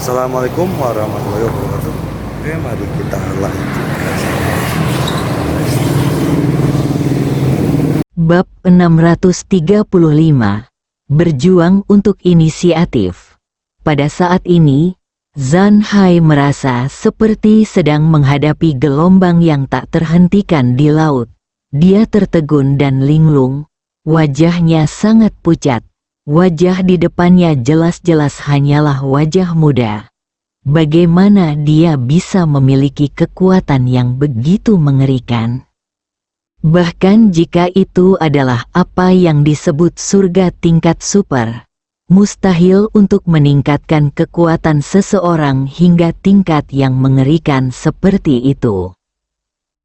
Assalamualaikum warahmatullahi wabarakatuh. Oke, mari kita lanjutkan. Bab 635. Berjuang untuk inisiatif. Pada saat ini, Zhan Hai merasa seperti sedang menghadapi gelombang yang tak terhentikan di laut. Dia tertegun dan linglung, wajahnya sangat pucat. Wajah di depannya jelas-jelas hanyalah wajah muda. Bagaimana dia bisa memiliki kekuatan yang begitu mengerikan? Bahkan jika itu adalah apa yang disebut surga tingkat super, mustahil untuk meningkatkan kekuatan seseorang hingga tingkat yang mengerikan seperti itu.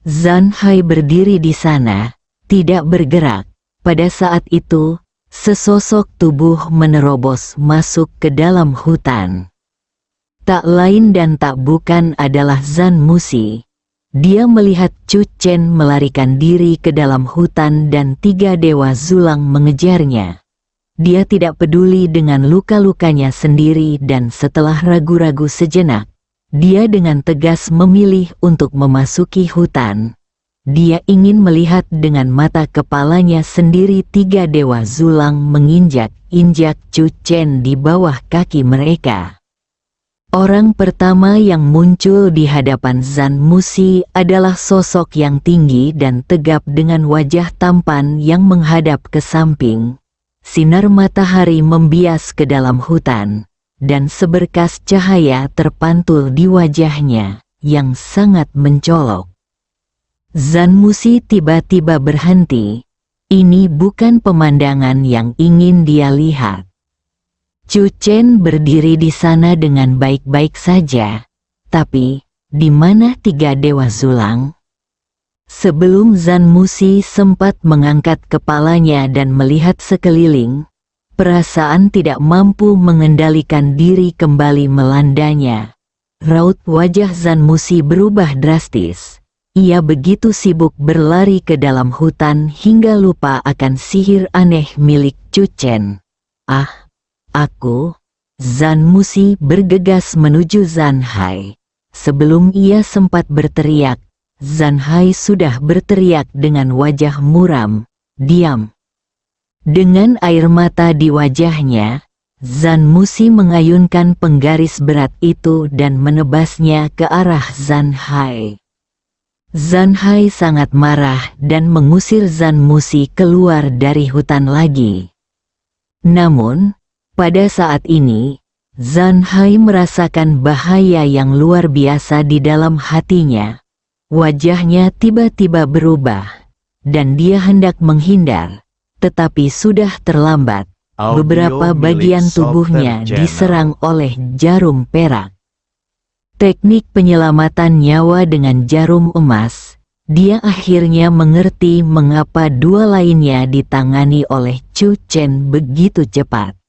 Zhan Hai berdiri di sana, tidak bergerak. Pada saat itu, sesosok tubuh menerobos masuk ke dalam hutan. Tak lain dan tak bukan adalah Zhan Musi. Dia melihat Chu Chen melarikan diri ke dalam hutan dan 3 dewa zulang mengejarnya. Dia tidak peduli dengan luka-lukanya sendiri dan setelah ragu-ragu sejenak, dia dengan tegas memilih untuk memasuki hutan. Dia ingin melihat dengan mata kepalanya sendiri 3 dewa zulang menginjak-injak Chu Chen di bawah kaki mereka. Orang pertama yang muncul di hadapan Zhan Musi adalah sosok yang tinggi dan tegap dengan wajah tampan yang menghadap ke samping. Sinar matahari membias ke dalam hutan, dan seberkas cahaya terpantul di wajahnya, yang sangat mencolok. Zhan Musi tiba-tiba berhenti. Ini bukan pemandangan yang ingin dia lihat. Chu Chen berdiri di sana dengan baik-baik saja, tapi di mana 3 dewa zulang? Sebelum Zhan Musi sempat mengangkat kepalanya dan melihat sekeliling, perasaan tidak mampu mengendalikan diri kembali melandanya. Raut wajah Zhan Musi berubah drastis. Ia begitu sibuk berlari ke dalam hutan hingga lupa akan sihir aneh milik Chu Chen. Aku, Zhan Musi bergegas menuju Zhan Hai. Sebelum ia sempat berteriak, Zhan Hai sudah berteriak dengan wajah muram, "Diam!" Dengan air mata di wajahnya, Zhan Musi mengayunkan penggaris berat itu dan menebasnya ke arah Zhan Hai. Zhan Hai sangat marah dan mengusir Zhan Musi keluar dari hutan lagi. Namun, pada saat ini, Zhan Hai merasakan bahaya yang luar biasa di dalam hatinya. Wajahnya tiba-tiba berubah, dan dia hendak menghindar, tetapi sudah terlambat. Beberapa bagian tubuhnya diserang oleh jarum perak. Teknik penyelamatan nyawa dengan jarum emas. Dia akhirnya mengerti mengapa 2 lainnya ditangani oleh Chu Chen begitu cepat.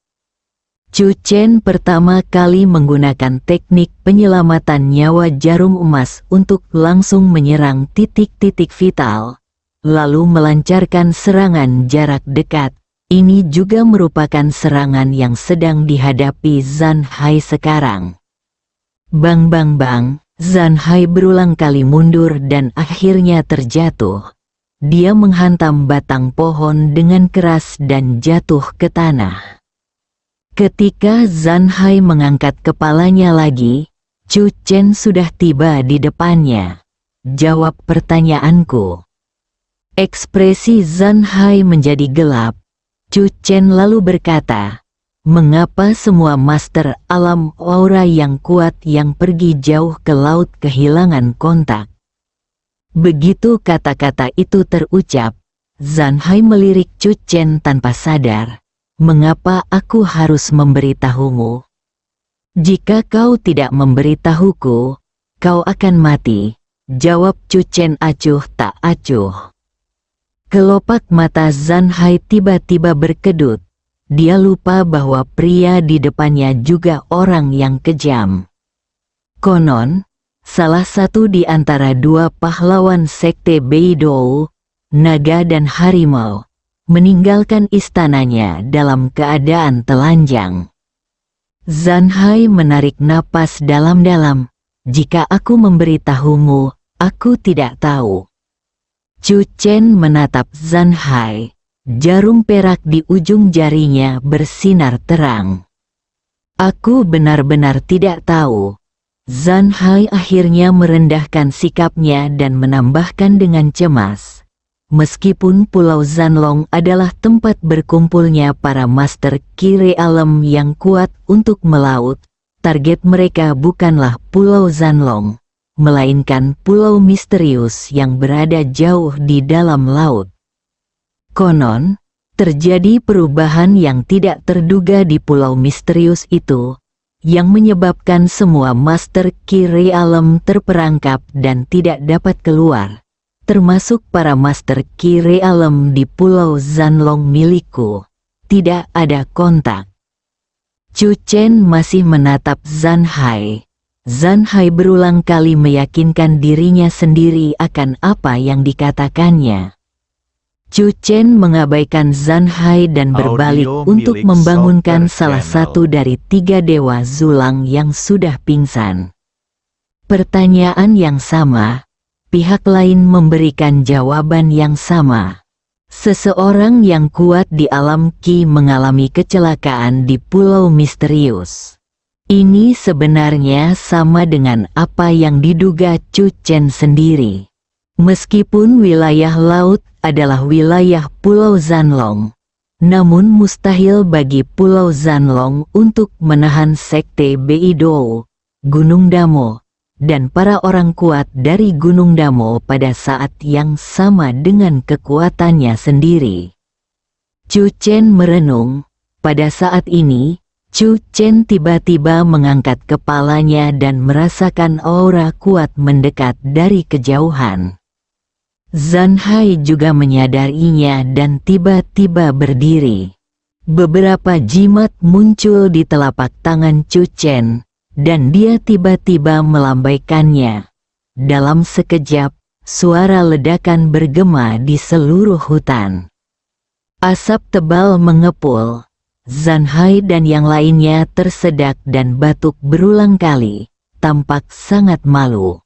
Chu Chen pertama kali menggunakan teknik penyelamatan nyawa jarum emas untuk langsung menyerang titik-titik vital, lalu melancarkan serangan jarak dekat. Ini juga merupakan serangan yang sedang dihadapi Zhan Hai sekarang. Bang bang bang, Zhan Hai berulang kali mundur dan akhirnya terjatuh. Dia menghantam batang pohon dengan keras dan jatuh ke tanah. Ketika Zhan Hai mengangkat kepalanya lagi, Chu Chen sudah tiba di depannya. "Jawab pertanyaanku." Ekspresi Zhan Hai menjadi gelap. Chu Chen lalu berkata, "Mengapa semua master alam aura yang kuat yang pergi jauh ke laut kehilangan kontak?" Begitu kata-kata itu terucap, Zhan Hai melirik Chu Chen tanpa sadar. "Mengapa aku harus memberitahumu? Jika kau tidak memberitahuku, kau akan mati," jawab Chu Chen acuh tak acuh. Kelopak mata Zhan Hai tiba-tiba berkedut. Dia lupa bahwa pria di depannya juga orang yang kejam. Konon, salah satu di antara 2 pahlawan sekte Beidou, naga dan harimau, meninggalkan istananya dalam keadaan telanjang. Zanhai menarik napas dalam-dalam. Jika aku memberitahumu, aku tidak tahu. Chu Chen menatap Zanhai. Jarum perak di ujung jarinya bersinar terang. Aku benar-benar tidak tahu. Zanhai akhirnya merendahkan sikapnya dan menambahkan dengan cemas. Meskipun Pulau Zanlong adalah tempat berkumpulnya para master Qi Realem yang kuat untuk melaut, target mereka bukanlah Pulau Zanlong, melainkan pulau misterius yang berada jauh di dalam laut. Konon, terjadi perubahan yang tidak terduga di pulau misterius itu, yang menyebabkan semua master Qi Realem terperangkap dan tidak dapat keluar, termasuk para master Qi Realem di Pulau Zanlong milikku. Tidak ada kontak. Chu Chen masih menatap Zanhai. Zanhai berulang kali meyakinkan dirinya sendiri akan apa yang dikatakannya. Chu Chen mengabaikan Zanhai dan berbalik Audio untuk milik membangunkan Soccer salah Channel. satu dari 3 dewa Zulang yang sudah pingsan. Pertanyaan yang sama, pihak lain memberikan jawaban yang sama. Seseorang yang kuat di alam Qi mengalami kecelakaan di pulau misterius. Ini sebenarnya sama dengan apa yang diduga Chu Chen sendiri. Meskipun wilayah laut adalah wilayah Pulau Zanlong, namun mustahil bagi Pulau Zanlong untuk menahan sekte Beidou, Gunung Damo, dan para orang kuat dari Gunung Damo pada saat yang sama dengan kekuatannya sendiri. Chu Chen merenung. Pada saat ini, Chu Chen tiba-tiba mengangkat kepalanya dan merasakan aura kuat mendekat dari kejauhan. Zanhai juga menyadarinya dan tiba-tiba berdiri. Beberapa jimat muncul di telapak tangan Chu Chen, dan dia tiba-tiba melambaikannya. Dalam sekejap, suara ledakan bergema di seluruh hutan. Asap tebal mengepul. Zanhai dan yang lainnya tersedak dan batuk berulang kali, tampak sangat malu.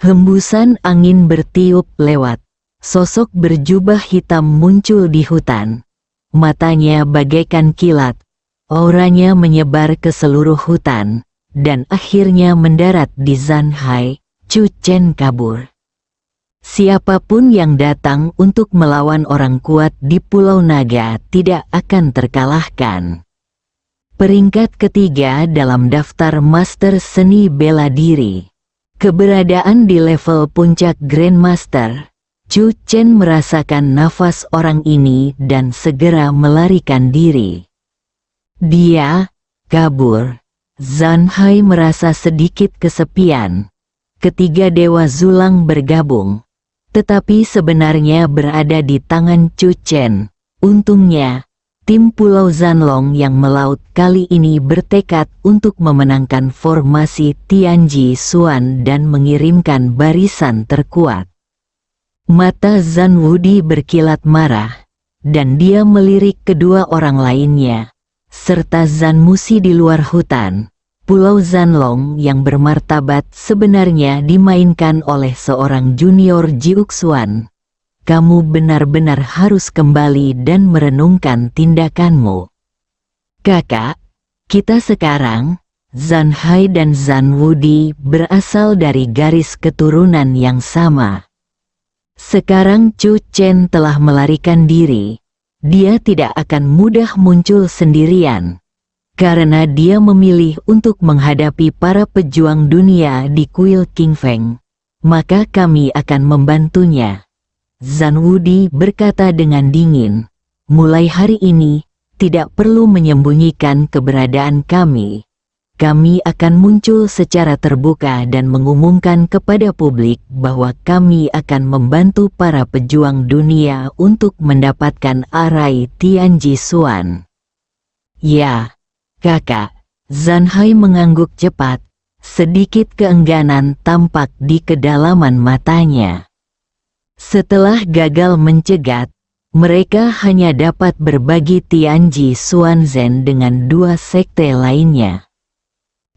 Hembusan angin bertiup lewat. Sosok berjubah hitam muncul di hutan. Matanya bagaikan kilat. Auranya menyebar ke seluruh hutan, dan akhirnya mendarat di Zanhai. Chu Chen kabur. Siapapun yang datang untuk melawan orang kuat di Pulau Naga tidak akan terkalahkan. Peringkat ketiga dalam daftar master seni bela diri. Keberadaan di level puncak Grandmaster, Chu Chen merasakan nafas orang ini dan segera melarikan diri. Dia kabur. Zanhai merasa sedikit kesepian. Ketiga dewa Zulang bergabung, tetapi sebenarnya berada di tangan Chu Chen. Untungnya, tim Pulau Zanlong yang melaut kali ini bertekad untuk memenangkan formasi Tianji Xuan dan mengirimkan barisan terkuat. Mata Zan Wudi berkilat marah, dan dia melirik kedua orang lainnya, serta Zan Musi di luar hutan. Pulau Zanlong yang bermartabat sebenarnya dimainkan oleh seorang junior Jiuxuan. Kamu benar-benar harus kembali dan merenungkan tindakanmu. Kakak, kita sekarang, Zanhai dan Zan Wudi berasal dari garis keturunan yang sama. Sekarang Chu Chen telah melarikan diri. Dia tidak akan mudah muncul sendirian. Karena dia memilih untuk menghadapi para pejuang dunia di kuil King Feng, maka kami akan membantunya. Zan Wudi berkata dengan dingin, mulai hari ini, tidak perlu menyembunyikan keberadaan kami. Kami akan muncul secara terbuka dan mengumumkan kepada publik bahwa kami akan membantu para pejuang dunia untuk mendapatkan arai Tianji Xuan. Ya, kakak, Zanhai mengangguk cepat, sedikit keengganan tampak di kedalaman matanya. Setelah gagal mencegat, Mereka hanya dapat berbagi Tianji Xuanzhen dengan 2 sekte lainnya.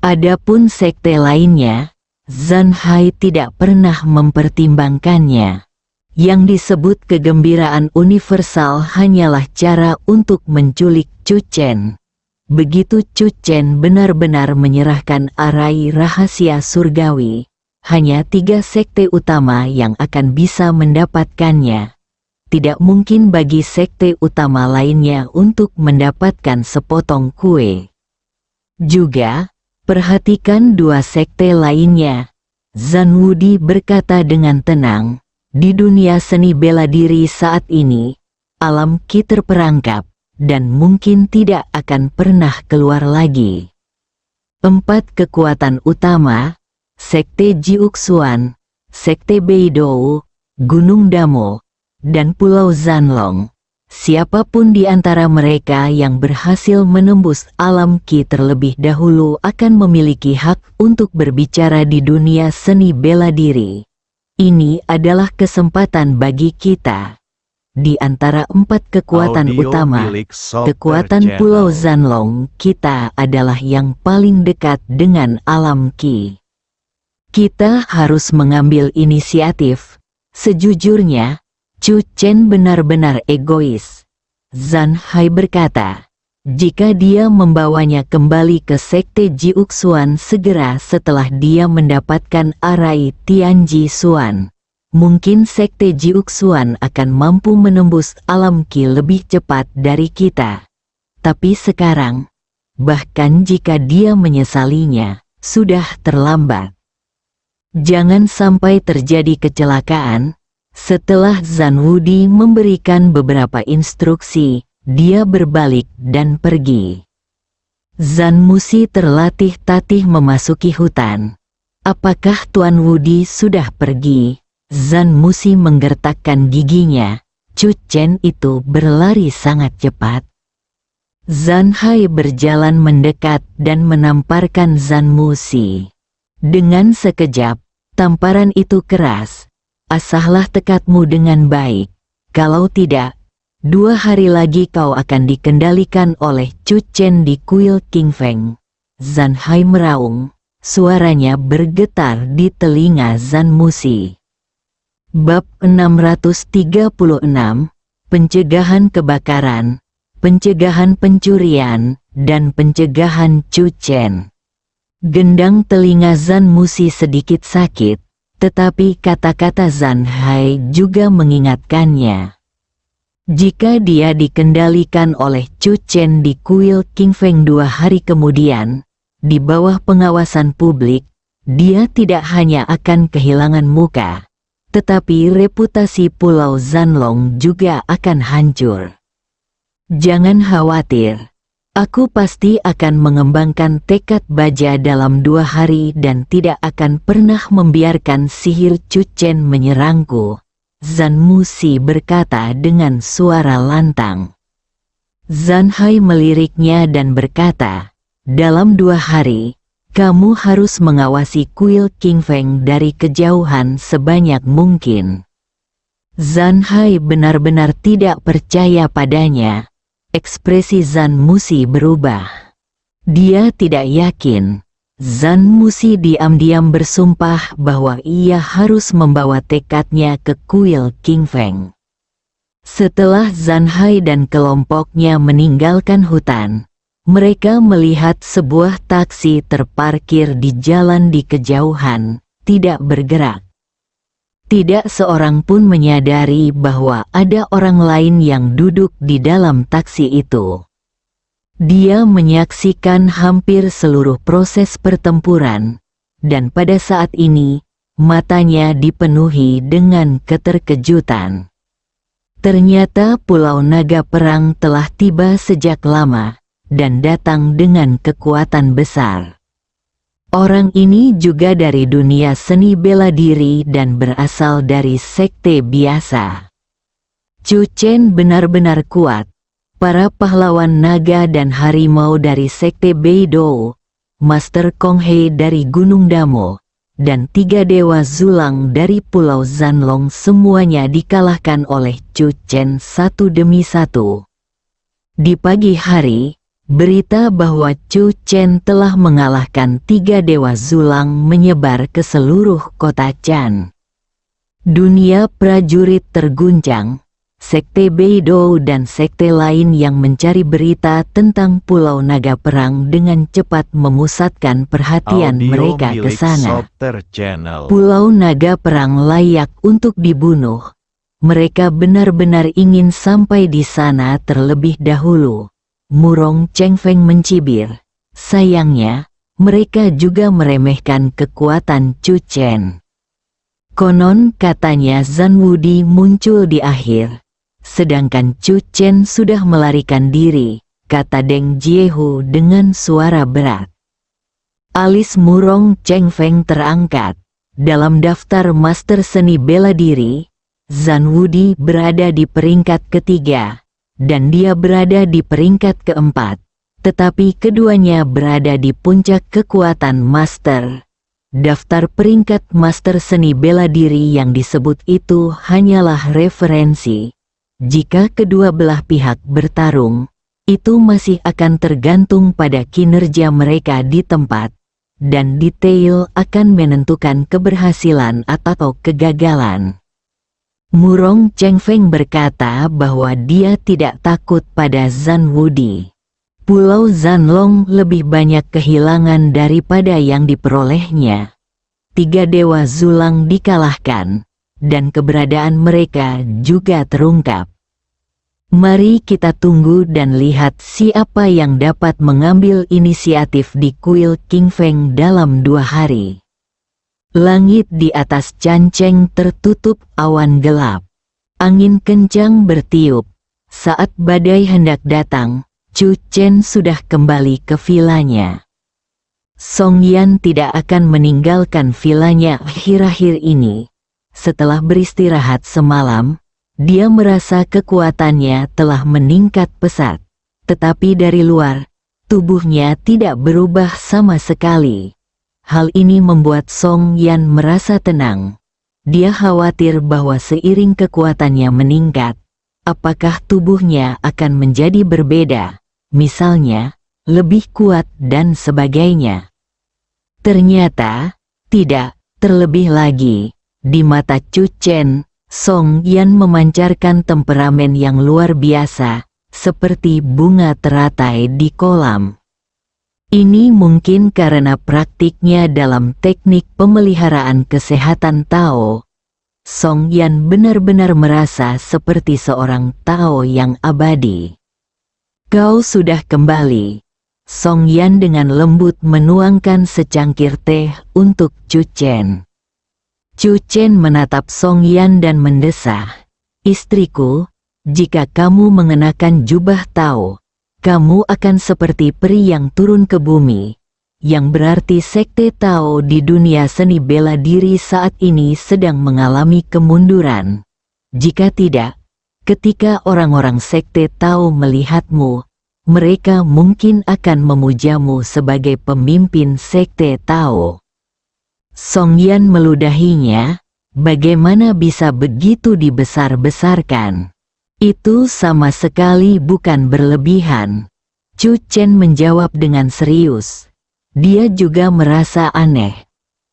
Adapun sekte lainnya, Zhan Hai tidak pernah mempertimbangkannya. Yang disebut kegembiraan universal hanyalah cara untuk menculik Chu Chen. Begitu Chu Chen benar-benar menyerahkan arai rahasia surgawi, hanya 3 sekte utama yang akan bisa mendapatkannya. Tidak mungkin bagi sekte utama lainnya untuk mendapatkan sepotong kue. Juga, perhatikan 2 sekte lainnya. Zhan Wudi berkata dengan tenang, di dunia seni bela diri saat ini, alam Qi terperangkap, dan mungkin tidak akan pernah keluar lagi. 4 kekuatan utama, Sekte Jiuxuan, Sekte Beidou, Gunung Damo, dan Pulau Zanlong. Siapapun di antara mereka yang berhasil menembus alam Qi terlebih dahulu akan memiliki hak untuk berbicara di dunia seni bela diri. Ini adalah kesempatan bagi kita. Di antara 4 kekuatan utama, kekuatan Pulau Zanlong kita adalah yang paling dekat dengan alam Qi. Kita harus mengambil inisiatif. Sejujurnya, Chu Chen benar-benar egois. Zhan Hai berkata, jika dia membawanya kembali ke Sekte Jiuxuan segera setelah dia mendapatkan arai Tianji Xuan, mungkin Sekte Jiuxuan akan mampu menembus alam Qi lebih cepat dari kita. Tapi sekarang, bahkan jika dia menyesalinya, sudah terlambat. Jangan sampai terjadi kecelakaan. Setelah Zhan Wudi memberikan beberapa instruksi, dia berbalik dan pergi. Zhan Musi terlatih-tatih memasuki hutan. Apakah Tuan Wudi sudah pergi? Zhan Musi menggertakkan giginya. Chu Chen itu berlari sangat cepat. Zhan Hai berjalan mendekat dan menamparkan Zhan Musi. Dengan sekejap, tamparan itu keras. Asahlah tekadmu dengan baik. Kalau tidak, 2 hari lagi kau akan dikendalikan oleh Chu Chen di kuil King Feng. Zhan Hai meraung, suaranya bergetar di telinga Zhan Musi. Bab 636, Pencegahan Kebakaran, Pencegahan Pencurian, dan Pencegahan Chu Chen. Gendang telinga Zhan Musi sedikit sakit. Tetapi kata-kata Zhan Hai juga mengingatkannya. Jika dia dikendalikan oleh Chu Chen di kuil King Feng 2 hari kemudian, di bawah pengawasan publik, dia tidak hanya akan kehilangan muka, tetapi reputasi Pulau Zanlong juga akan hancur. Jangan khawatir. Aku pasti akan mengembangkan tekad baja dalam 2 hari dan tidak akan pernah membiarkan sihir Chu Chen menyerangku. Zhan Musi berkata dengan suara lantang. Zhan Hai meliriknya dan berkata, dalam 2 hari, kamu harus mengawasi kuil King Feng dari kejauhan sebanyak mungkin. Zhan Hai benar-benar tidak percaya padanya. Ekspresi Zhan Musi berubah. Dia tidak yakin. Zhan Musi diam-diam bersumpah bahwa ia harus membawa tekadnya ke kuil King Feng. Setelah Zhan Hai dan kelompoknya meninggalkan hutan, mereka melihat sebuah taksi terparkir di jalan di kejauhan, tidak bergerak. Tidak seorang pun menyadari bahwa ada orang lain yang duduk di dalam taksi itu. Dia menyaksikan hampir seluruh proses pertempuran, dan pada saat ini, matanya dipenuhi dengan keterkejutan. Ternyata Pulau Naga Perang telah tiba sejak lama, dan datang dengan kekuatan besar. Orang ini juga dari dunia seni bela diri dan berasal dari sekte biasa. Chu Chen benar-benar kuat. Para pahlawan naga dan harimau dari sekte Beidou, Master Kong He dari Gunung Damo, dan 3 dewa Zulang dari Pulau Zanlong semuanya dikalahkan oleh Chu Chen satu demi satu. Di pagi hari, berita bahwa Chu Chen telah mengalahkan 3 dewa Zulang menyebar ke seluruh kota Chan. Dunia prajurit terguncang. Sekte Beidou dan sekte lain yang mencari berita tentang Pulau Naga Perang dengan cepat memusatkan perhatian mereka ke sana. Pulau Naga Perang layak untuk dibunuh. Mereka benar-benar ingin sampai di sana terlebih dahulu. Murong Chengfeng mencibir. Sayangnya, mereka juga meremehkan kekuatan Chu Chen. Konon katanya Zhan Wudi muncul di akhir. Sedangkan Chu Chen sudah melarikan diri, kata Deng Jiehu dengan suara berat. Alis Murong Chengfeng terangkat. Dalam daftar master seni bela diri, Zhan Wudi berada di peringkat ketiga, dan dia berada di peringkat keempat. Tetapi keduanya berada di puncak kekuatan master. Daftar peringkat master seni bela diri yang disebut itu hanyalah referensi. Jika kedua belah pihak bertarung, itu masih akan tergantung pada kinerja mereka di tempat, dan detail akan menentukan keberhasilan atau kegagalan. Murong Chengfeng berkata bahwa dia tidak takut pada Zhan Wudi. Pulau Zanlong lebih banyak kehilangan daripada yang diperolehnya. 3 dewa Zulang dikalahkan, dan keberadaan mereka juga terungkap. Mari kita tunggu dan lihat siapa yang dapat mengambil inisiatif di kuil King Feng dalam 2 hari. Langit di atas Canceng tertutup awan gelap. Angin kencang bertiup. Saat badai hendak datang, Chu Chen sudah kembali ke vilanya. Song Yan tidak akan meninggalkan vilanya akhir-akhir ini. Setelah beristirahat semalam, dia merasa kekuatannya telah meningkat pesat. Tetapi dari luar, tubuhnya tidak berubah sama sekali. Hal ini membuat Song Yan merasa tenang. Dia khawatir bahwa seiring kekuatannya meningkat, apakah tubuhnya akan menjadi berbeda, misalnya, lebih kuat dan sebagainya. Ternyata, tidak, terlebih lagi, di mata Chu Chen, Song Yan memancarkan temperamen yang luar biasa, seperti bunga teratai di kolam. Ini mungkin karena praktiknya dalam teknik pemeliharaan kesehatan Tao. Song Yan benar-benar merasa seperti seorang Tao yang abadi. Kau sudah kembali. Song Yan dengan lembut menuangkan secangkir teh untuk Chu Chen. Chu Chen menatap Song Yan dan mendesah, "Istriku, jika kamu mengenakan jubah Tao, kamu akan seperti peri yang turun ke bumi, yang berarti sekte Tao di dunia seni bela diri saat ini sedang mengalami kemunduran. Jika tidak, ketika orang-orang sekte Tao melihatmu, mereka mungkin akan memujamu sebagai pemimpin sekte Tao." Song Yan meludahinya, bagaimana bisa begitu dibesar-besarkan? Itu sama sekali bukan berlebihan. Chu Chen menjawab dengan serius. Dia juga merasa aneh.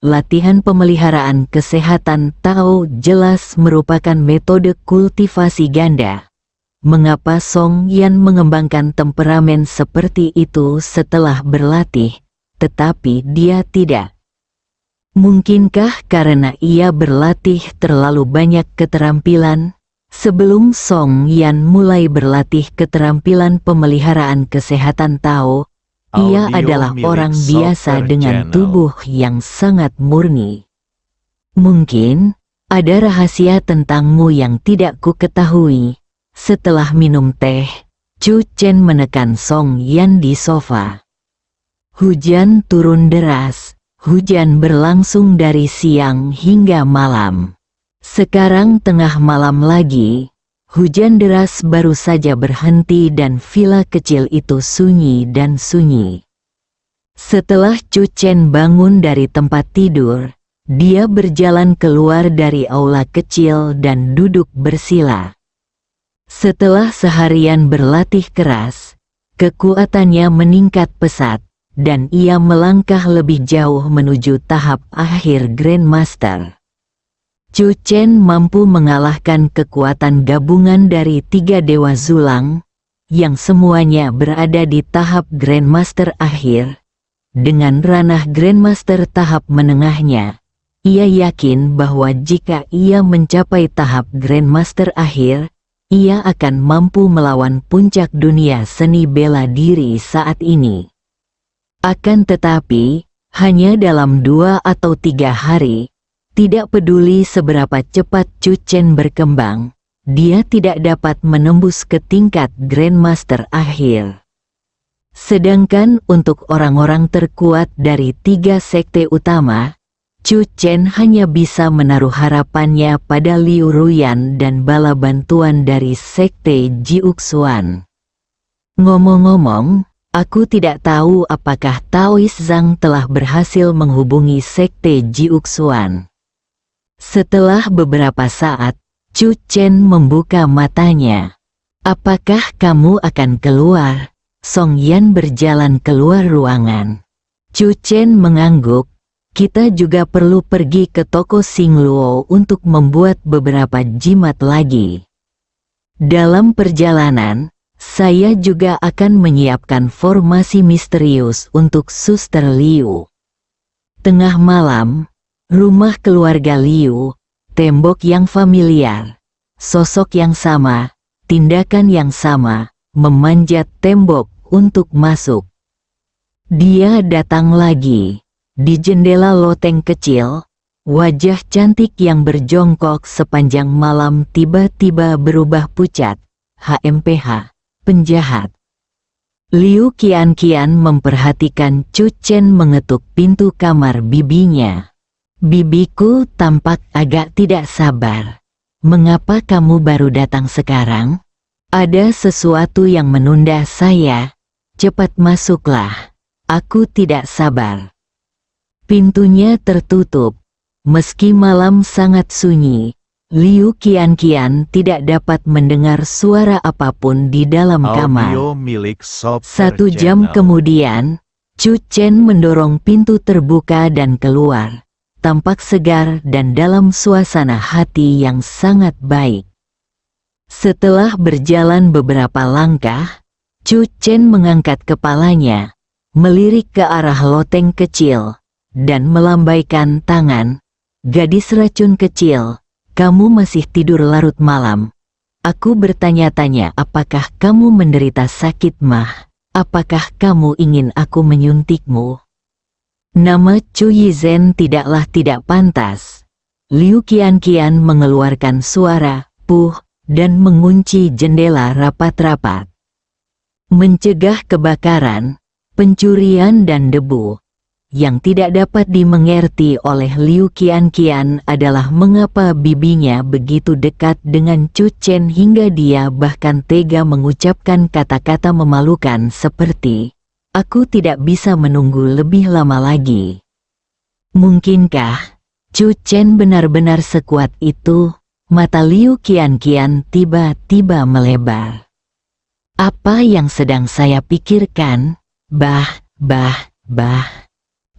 Latihan pemeliharaan kesehatan Tao jelas merupakan metode kultivasi ganda. Mengapa Song Yan mengembangkan temperamen seperti itu setelah berlatih, tetapi dia tidak? Mungkinkah karena ia berlatih terlalu banyak keterampilan? Sebelum Song Yan mulai berlatih keterampilan pemeliharaan kesehatan Tao, ia adalah orang biasa dengan tubuh yang sangat murni. Mungkin ada rahasia tentangmu yang tidak ku ketahui. Setelah minum teh, Chu Chen menekan Song Yan di sofa. Hujan turun deras. Hujan berlangsung dari siang hingga malam. Sekarang tengah malam lagi, hujan deras baru saja berhenti dan villa kecil itu sunyi dan sunyi. Setelah Chu Chen bangun dari tempat tidur, Dia berjalan keluar dari aula kecil dan duduk bersila. Setelah seharian berlatih keras, kekuatannya meningkat pesat, dan ia melangkah lebih jauh menuju tahap akhir Grandmaster. Chu Chen mampu mengalahkan kekuatan gabungan dari 3 Dewa Zulang, yang semuanya berada di tahap Grandmaster akhir. Dengan ranah Grandmaster tahap menengahnya, ia yakin bahwa jika ia mencapai tahap Grandmaster akhir, ia akan mampu melawan puncak dunia seni bela diri saat ini. Akan tetapi, hanya dalam 2 atau 3 hari, tidak peduli seberapa cepat Chu Chen berkembang, dia tidak dapat menembus ke tingkat Grandmaster akhir. Sedangkan untuk orang-orang terkuat dari 3 sekte utama, Chu Chen hanya bisa menaruh harapannya pada Liu Ruyan dan bala bantuan dari sekte Jiuxuan. Ngomong-ngomong, aku tidak tahu apakah Taoist Zhang telah berhasil menghubungi sekte Jiuxuan. Setelah beberapa saat, Chu Chen membuka matanya. Apakah kamu akan keluar? Song Yan berjalan keluar ruangan. Chu Chen mengangguk. Kita juga perlu pergi ke toko Xing Luo untuk membuat beberapa jimat lagi. Dalam perjalanan, saya juga akan menyiapkan formasi misterius untuk Suster Liu. Tengah malam, rumah keluarga Liu, tembok yang familiar, sosok yang sama, tindakan yang sama, memanjat tembok untuk masuk. Dia datang lagi. Di jendela loteng kecil, wajah cantik yang berjongkok sepanjang malam tiba-tiba berubah pucat. HMPH, penjahat. Liu Qianqian memperhatikan Chu Chen mengetuk pintu kamar bibinya. Bibiku tampak agak tidak sabar. Mengapa kamu baru datang sekarang? Ada sesuatu yang menunda saya. Cepat masuklah. Aku tidak sabar. Pintunya tertutup. Meski malam sangat sunyi, Liu Qianqian tidak dapat mendengar suara apapun di dalam kamar. 1 jam kemudian, Chu Chen mendorong pintu terbuka dan keluar, tampak segar dan dalam suasana hati yang sangat baik. Setelah berjalan beberapa langkah, Chu Chen mengangkat kepalanya, melirik ke arah loteng kecil, dan melambaikan tangan. Gadis racun kecil, kamu masih tidur larut malam. Aku bertanya-tanya apakah kamu menderita sakit mah? Apakah kamu ingin aku menyuntikmu? Nama Chu Yizhen tidaklah tidak pantas. Liu Qianqian mengeluarkan suara, puh, dan mengunci jendela rapat-rapat. Mencegah kebakaran, pencurian dan debu. Yang tidak dapat dimengerti oleh Liu Qianqian adalah mengapa bibinya begitu dekat dengan Chu Chen hingga dia bahkan tega mengucapkan kata-kata memalukan seperti, "Aku tidak bisa menunggu lebih lama lagi." Mungkinkah Chu Chen benar-benar sekuat itu? Mata Liu Qianqian tiba-tiba melebar. Apa yang sedang saya pikirkan? Bah.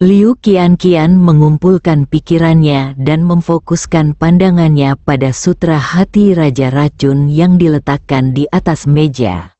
Liu Qianqian mengumpulkan pikirannya dan memfokuskan pandangannya pada sutra hati Raja Racun yang diletakkan di atas meja.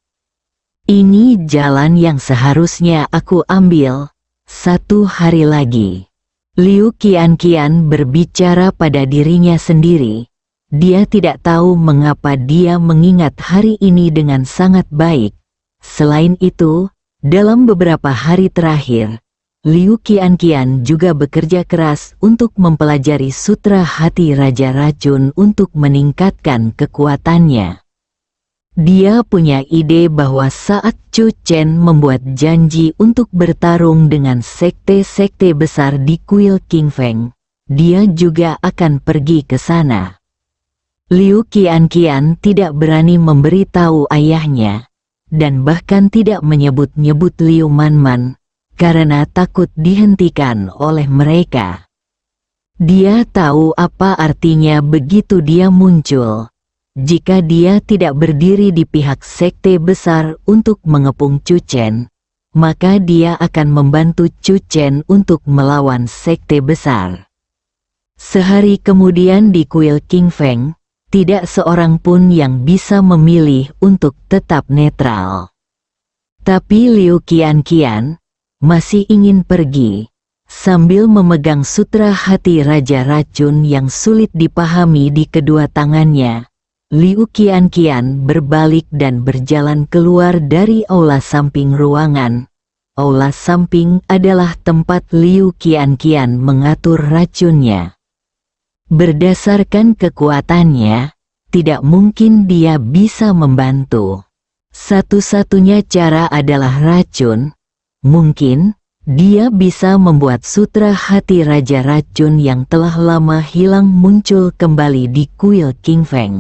Ini jalan yang seharusnya aku ambil. 1 hari lagi. Liu Qianqian berbicara pada dirinya sendiri. Dia tidak tahu mengapa dia mengingat hari ini dengan sangat baik. Selain itu, dalam beberapa hari terakhir, Liu Qianqian juga bekerja keras untuk mempelajari sutra hati Raja Racun untuk meningkatkan kekuatannya. Dia punya ide bahwa saat Chu Chen membuat janji untuk bertarung dengan sekte-sekte besar di kuil King Feng, dia juga akan pergi ke sana. Liu Qianqian tidak berani memberitahu ayahnya, dan bahkan tidak menyebut-nyebut Liu Manman, karena takut dihentikan oleh mereka. Dia tahu apa artinya begitu dia muncul. Jika dia tidak berdiri di pihak sekte besar untuk mengepung Chu Chen, maka dia akan membantu Chu Chen untuk melawan sekte besar. Sehari kemudian di kuil King Feng, tidak seorang pun yang bisa memilih untuk tetap netral. Tapi Liu Qianqian masih ingin pergi. Sambil memegang sutra hati Raja Racun yang sulit dipahami di kedua tangannya, Liu Qianqian berbalik dan berjalan keluar dari aula samping ruangan. Aula samping adalah tempat Liu Qianqian mengatur racunnya. Berdasarkan kekuatannya, tidak mungkin dia bisa membantu. Satu-satunya cara adalah racun. Mungkin dia bisa membuat sutra hati Raja Racun yang telah lama hilang muncul kembali di kuil King Feng.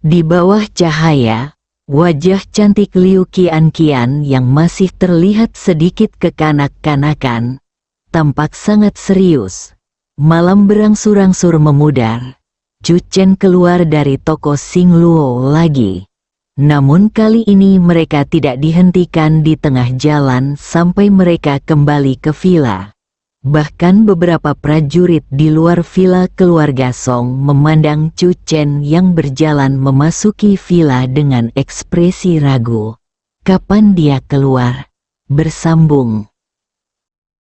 Di bawah cahaya, wajah cantik Liu Qianqian yang masih terlihat sedikit kekanak-kanakan, tampak sangat serius. Malam berangsur-angsur memudar. Chu Chen keluar dari toko Xing Luo lagi. Namun kali ini mereka tidak dihentikan di tengah jalan sampai mereka kembali ke villa. Bahkan beberapa prajurit di luar villa keluarga Song memandang Chu Chen yang berjalan memasuki villa dengan ekspresi ragu. Kapan dia keluar? Bersambung.